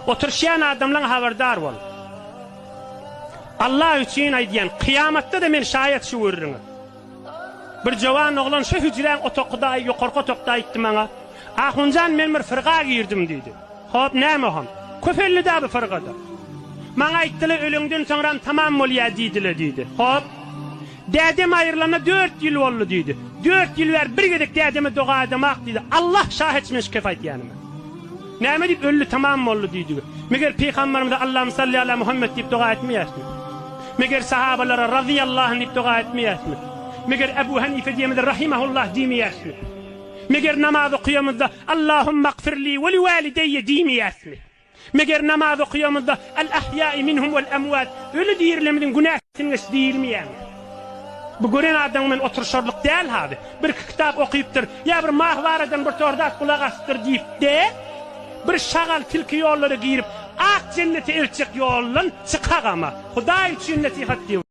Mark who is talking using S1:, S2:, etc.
S1: Oturşan adamla haberdar bol. Allah üçün aydiyan kıyamatta da men şayet şu vururun. Bir jawan oğlan şu hücren otoqda yuqorqa toqda aytdı manga. Ahuncan men bir firqa girdim dedi. Hop näme ham? Köfelli da bir firqada. Manga aytdılar ölüngden sonra tamam bolýa diýdiler dedi. Hop. Dädem aýrylana 4 ýyl boldy dedi. 4 ýyl ber bir gedek dädeme doga edemek dedi. Allah şahitmiş kefayet ýanyma. Näme diýip öldü tamam boldy dedi. Meger peýgamberimiz Allahum salli ala Muhammed diýip doga etmeýärmi? Meger sahabalara radiyallahu anh diýip doga etmeýärmi? Meger Ebu Hanife diýmedi rahimahullah diýmeýärmi? Meger namaz okuyamızda Allahumma gfirli ve li valideyye diýmeýärmi? Meger namaz okuyamızda el ahya'i minhum vel amwat öyle diýirlemedin günahsyňyz diýilmeýär. Bu gören adamın oturşarlyk däl hadi. Bir kitap okuyupdyr, ya bir mahwaradan bir tordak kulak astyr diýip de bir şagal tilki ýollary girip ak cennete elçek ýollan çykagama. Hudaý üçin nasihat diýip